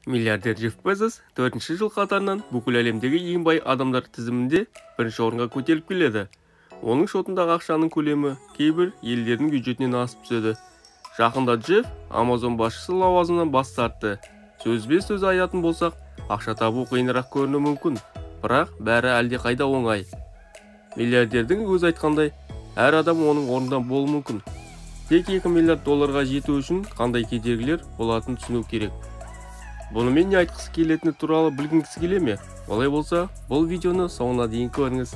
Миллиардер Джефф Безос 4-ші жыл қатарынан бүкіл әлемдегі ең бай адамдар тізімінде бірінші орынға көтеріліп келеді. Оның шотындағы ақшаның көлемі кейбір елдердің бюджетінен асып түседі. Жақында Джефф Amazon басшысы лауазымынан бас тартты. Сөз аятын болсақ, ақша табу қиынырақ көрінуі мүмкін, бірақ бәрі әлде қайда оңай. Миллиардердің өзі айтқандай, әр адам оның орнында болуы мүмкін. Тек 2 миллиард долларға жету үшін қандай кедергілер болатынын түсіну керек. Бұнымен не айтқысы келетіні туралы білгіңіз келе ме? Олай болса, бұл видеоны соңына дейін көріңіз.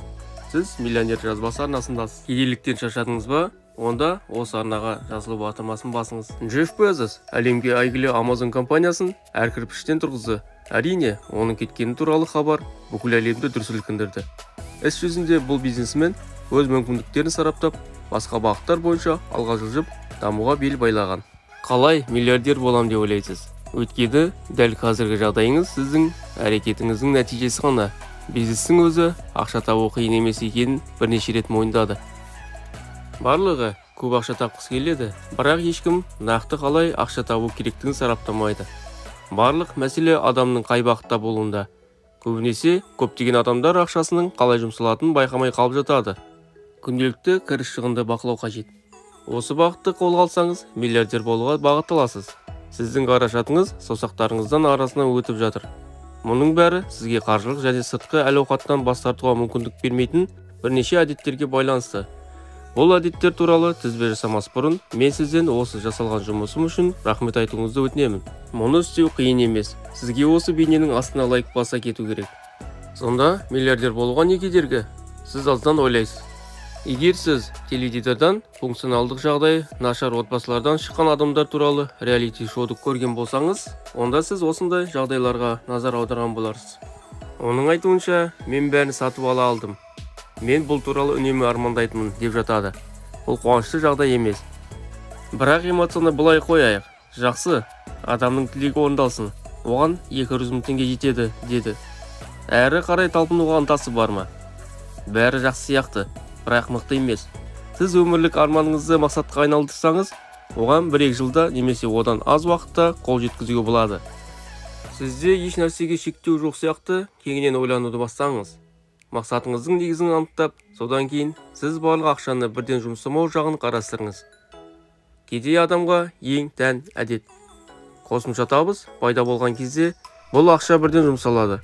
Сіз миллионер жазбасы арнасындасыз. Кедейліктен шаршадыңыз ба? Онда осы арнаға жазылу батырмасын басыңыз. Джефф Безос әлемге әйгілі Amazon компаниясын әр кірпіштен тұрғызды. Әрине, оның кеткені туралы хабар бүкіл әлемді дүр сілкіндірді. Іс жүзінде бұл бизнесмен өз мүмкіндіктерін сараптап, басқа бағыттар бойынша алға жылжып, дамуға бел байлаған. Қалай миллиардер болам деп ойлайсыз? Өйткені дәл қазіргі жағдайыңыз сіздің әрекетіңіздің нәтижесі ғана. Бизнестің өзі ақша табу қиын емес екенін бірнеше рет мойындады. Барлығы көп ақша тапқысы келеді, бірақ ешкім нақты қалай ақша табу керектігін сараптамайды. Барлық мәселе адамның қай бағытта болуында. Көбінесе көптеген адамдар ақшасының қалай жұмсалатынын байқамай қалып жатады. Күнделікті кіріс шығынды бақылау қажет. Осы бағытты қолға алсаңыз, миллиардер болуға бағытталасыз. Сіздің қаражатыңыз саусақтарыңыздан арасынан өтіп жатыр. Мұның бәрі сізге қаржылық және сыртқы әл-ауқаттан бас тартуға мүмкіндік бермейтін бірнеше әдеттерге байланысты. Бұл әдеттер туралы тізбе жасамас бұрын, мен сізден осы жасалған жұмысым үшін рахмет айтуыңызды өтінемін. Мұны істеу қиын емес. Сізге осы бейненің астына лайк баса кету керек. Сонда миллиардер болуға не кедергі? Сіз аздан ойлайсыз. Егер сіз теледидардан функционалдық жағдай нашар отбасылардан шыққан адамдар туралы реалити шоуды көрген болсаңыз, онда сіз осындай жағдайларға назар аударған боларсыз. Оның айтуынша, мен бәрін сатып ала алдым. Мен бұл туралы үнемі армандайтынмын деп жатады. Бұл қуанышты жағдай емес. Бірақ эмоцияны былай қояйық. Жақсы, адамның тілегі орындалсын. Оған 200 мың теңге жетеді, деді. Әрі қарай талпынуға ынтасы бар ма? Бәрі жақсы сияқты. Бірақ мықты емес. Сіз өмірлік арманыңызды мақсатқа айналдырсаңыз, оған 1-2 жылда немесе одан аз уақытта қол жеткізуге болады. Сізде еш нәрсеге шектеу жоқ сияқты кеңінен ойлануды бастаңыз. Мақсатыңыздың негізін анықтап, содан кейін сіз барлық ақшаны бірден жұмсамау жағын қарастырыңыз. Кедей адамға ең тән әдет. Қосымша табыс пайда болған кезде бұл ақша бірден жұмсалады.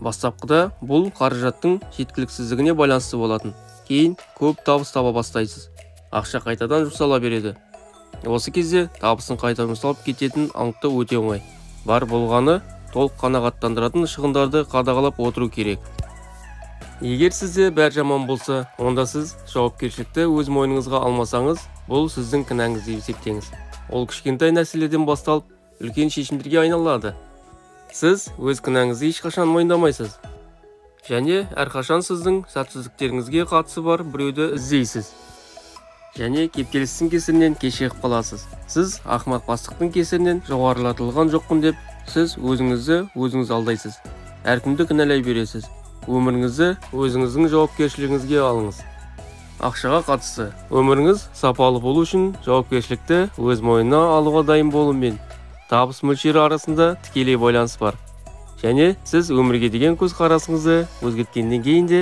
Бастапқыда бұл қаражаттың жеткіліксіздігіне байланысты болатын. Кейін көп табыс таба бастайсыз. Ақша қайтадан жұмсала береді. Осы кезде табысын қайта жұмсалып кететін анықтау өте оңай. Бар болғаны толық қанағаттандыратын шығындарды қадағалап отыру керек. Егер сізде бәр жаман болса, онда сіз жауапкершілікті өз мойныңызға алмасаңыз, бұл сіздің кінәңіз деп есептеңіз. Ол кішкентай нәрселерден басталып, үлкен шешімдерге айналады. Сіз өз кінәңізді ешқашан мойындамайсыз. Және әрқашан сіздің сәтсіздіктеріңізге қатысы бар біреуді іздейсіз. Және кептелістің кесірінен кешігіп қаласыз. Сіз ақымақ бастықтың кесірінен жоғарылатылған жоқпын деп, сіз өзіңіз алдайсыз. Әркімді кінәлай бересіз. Өміріңізді өзіңіздің жауапкершілігіңізге алыңыз. Ақшаға қатысты. Өміріңіз сапалы болу үшін жауапкершілікті өз мойнына алуға дайын болумен табыс мөлшері арасында тікелей байланыс бар. Және сіз өмірге деген көз қарасыңызды өзгерткеннен кейін де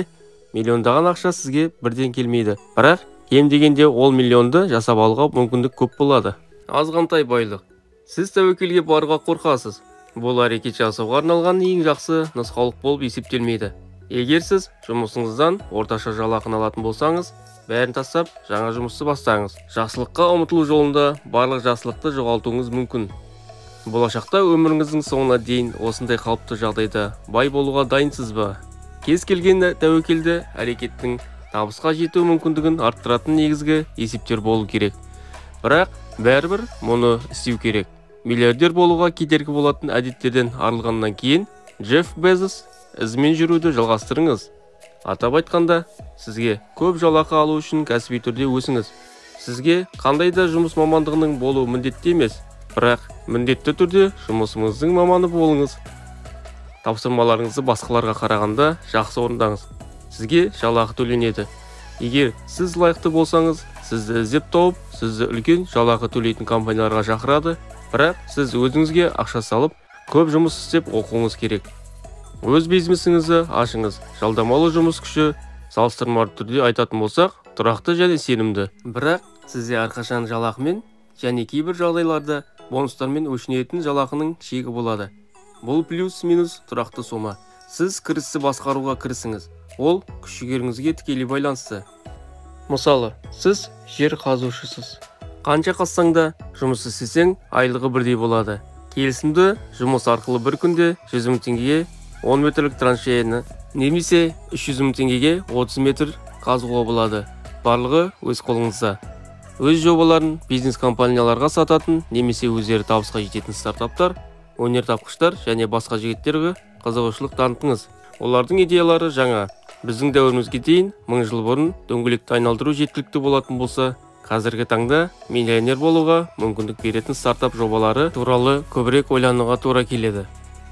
миллиондаған ақша сізге бірден келмейді. Бірақ кем дегенде ол миллионды жасап алуға мүмкіндік көп болады. Азғантай байлық. Сіз тәуекелге баруға қорқасыз. Бұл әрекет жасауға арналған ең жақсы нұсқаулық болып есептелмейді. Егер сіз жұмысыңыздан орташа жалақы алатын болсаңыз, бәрін тастап жаңа жұмысты бастаңыз. Жақсылыққа ұмтылу жолында барлық жақсылықты жоғалтуыңыз мүмкін. Болашақта өміріңіздің соңына дейін осындай қалыпты жағдайда бай болуға дайынсыз ба? Кез келген тәуекелді әрекеттің табысқа жету мүмкіндігін арттыратын негізгі есептер болу керек. Бірақ бәрібір мұны істеу керек. Миллиардер болуға кедергі болатын әдеттерден арылғаннан кейін, Джефф Безос ізімен жүруді жалғастырыңыз. Атап айтқанда, сізге көп жалақы алу үшін кәсіби түрде өсіңіз. Сізге қандай да жұмыс мамандығының болуы міндетті емес, бірақ міндетті түрде жұмысыңыздың маманы болыңыз. Тапсырмаларыңызды басқаларға қарағанда жақсы орындаңыз. Сізге жалақы төленеді. Егер сіз лайықты болсаңыз, сізді іздеп тауып, сізді үлкен жалақы төлейтін компанияларға шақырады. Бірақ сіз өзіңізге ақша салып, көп жұмыс істеп оқуыңыз керек. Өз бизнесіңізді ашыңыз. Жалдамалы жұмыс күші салыстырмалы түрде айтатын болсақ, тұрақты және сенімді. Бірақ сізде әрқашан жалақымен және кейбір жағдайларда бонустармен өшінетін жалақының шегі болады. Бұл плюс-минус тұрақты сома. Сіз кірісті басқаруға кірісіңіз. Ол күш-жігеріңізге тікелей байланысты. Мысалы, сіз жер қазушысыз. Қанша қазсаң да жұмыс істесең, айлығы бірдей болады. Келісімді жұмыс арқылы бір күнде 100 000 теңгеге 10 метрлік траншеяны, немесе 300 000 теңгеге 30 метр қазуға болады. Барлығы өз қолыңызда. Өз жобаларын бизнес компанияларға сататын немесе өздері табысқа жететін стартаптар, өнертапқыштар және басқа жігіттерге қызығушылық танытыңыз. Олардың идеялары жаңа. Біздің дәуірімізге дейін 1000 жыл бұрын дөңгелекті айналдыру жеткілікті болатын болса, қазіргі таңда миллионер болуға мүмкіндік беретін стартап жобалары туралы көбірек ойлануға тура келеді.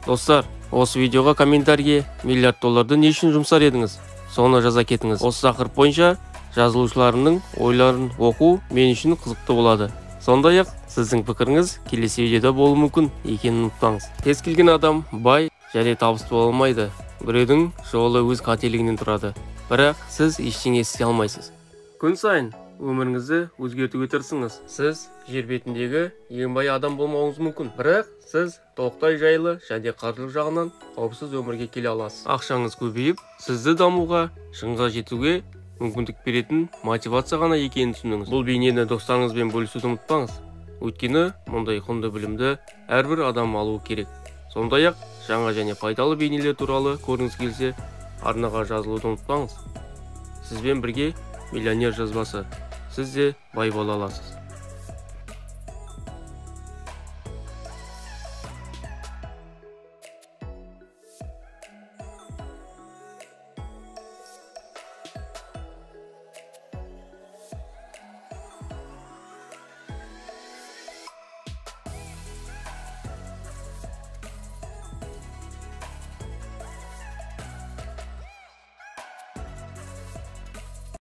Достар, осы видеоға комментарийге $1 миллиард не үшін жұмсар едіңіз? Соны жаза кетіңіз. Осы тақырып бойынша жазылушыларының ойларын оқу мен үшін қызықты болады. Сондай-ақ сіздің пікіріңіз келесі видеода болуы мүмкін екенін ұмытпаңыз. Кез келген адам бай және табысты бола алмайды. Біреудің жолы өз қателігінен тұрады. Бірақ сіз ештеңе істей алмайсыз. Күн сайын өміріңізді өзгертуге тырысыңыз. Сіз жер бетіндегі ең бай адам болмауыңыз мүмкін. Бірақ сіз тоқтай жайлы және қаржылық жағынан қауіпсіз өмірге келе аласыз. Ақшаңыз көбейіп, сізді дамуға, шыңға жетуге мүмкіндік беретін мотивация ғана екенін түсініңіз. Бұл бейнені достарыңызбен бөлісуді ұмытпаңыз. Өйткені мұндай құнды білімді әрбір адам алуы керек. Сондай-ақ жаңа және пайдалы бейнелер туралы көргіңіз келсе, арнаға жазылуды ұмытпаңыз. Сізбен бірге миллионер жазбасы. Сіз де бай бола аласыз.